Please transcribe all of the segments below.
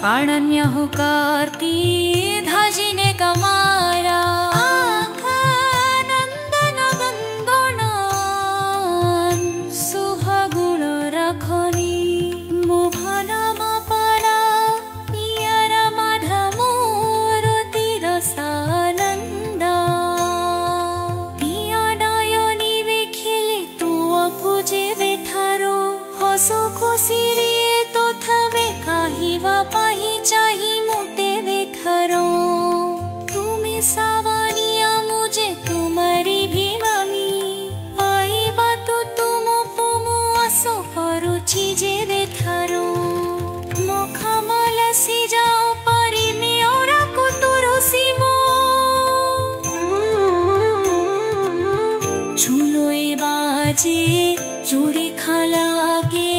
पाणन्य हुकारती धाजिने कमारा नंदन गंदनान सुहागुण रखनी मोहन मापारा पियर माधा मोर तिरसानंदा पिया नयनी बेखिले तो अपुजे बेठारो हसो खुशी रे तो थवे काहिवा पाही चाही मोटे बेखरो तुम्हें सावनिया मुझे तुम्हारी भी मामी आई बातो तुम पुमु आसो करो चीजे बेथरो मुखा मलसी जाओ परी में और कुतुरो सीमो झूलोए बाजे चूड़ी खलागे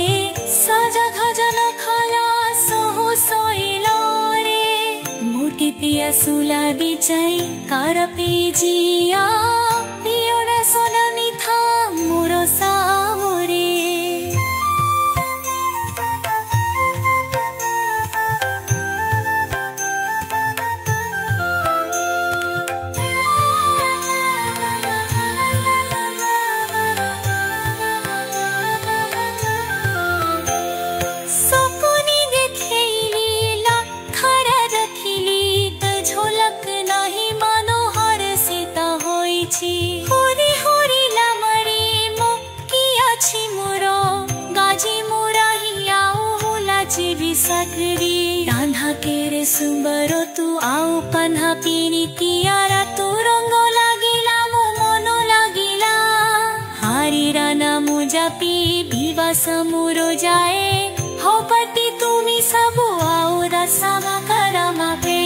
साजा खजना खला सोहो सोइलो रे मोटी पिया सुला बिचाई कारपे जिया पियोरा सोनामी था मोरो सावरे होरी होरी लामरी मो किया छी मोरो गाजी मोरा हिया होला जीवी सकरी कान्हा केरे सुंबरो तू आओ पन्हा पीनी तियारा तू रंगो लागिला मो मनो लागिला हारी राना मुजा पी विवा समुरो जाए हो पति तुमी सबो आओ रसामा करामा पे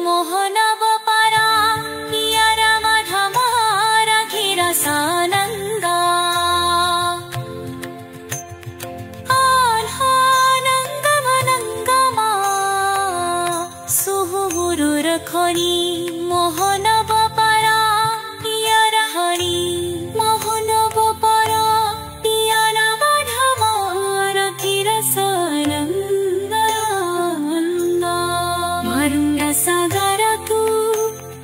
मोहन बपारा पियारा माधा मारा घिरा सानंदा आनंद मनंगमा सुहुरु रखनी मोहन बपारा पियारा हरी मोहन बपारा पियारा माधा मारा घिरा सानंदा सागरा तू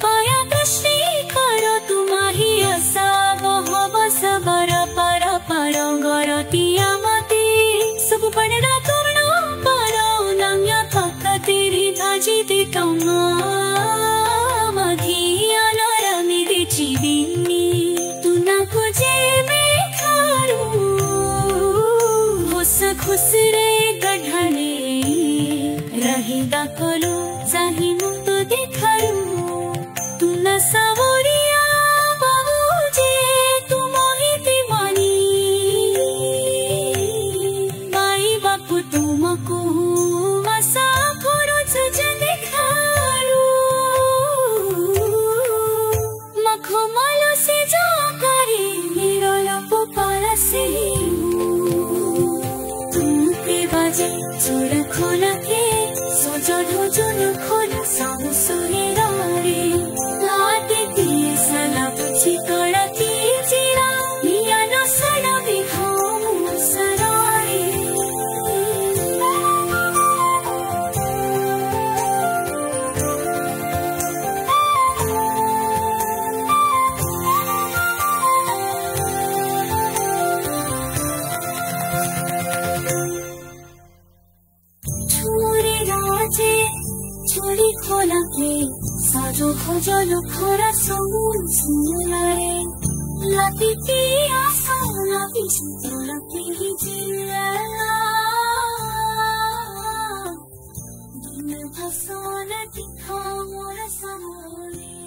पया दृष्टि करो तुम्हारी आशा बहब सबर पर गरतिया मती सब पड़ना तोरण पर नम्या थक तेरी धाजी दे कमा मधिया नरमी दे चिबिनी तू ना खोजे में खारू होस खुश रे गढ़ने रहेगा कलो चाही मुतो देखारू तू न सावरिया बाबूजे तू मोहिते मानी बाई बापू तुमको मसा फरोज जने खारू मखो मालो से जा करे मेरो लपो पाला से तुम पे बाजे चोर खोला के सोजन जोन खोला सामु सुने रे लाटे दिए सला पुछी कड़ा की जीरा मिया न सड़ा बिखामु सरारे चोरी खोला के साजो खोजल खोरा सोमुन सुनलारे लाती पिया सोना बिचितो लाती जिला दिन भसोना दिखा मोरा सामोरे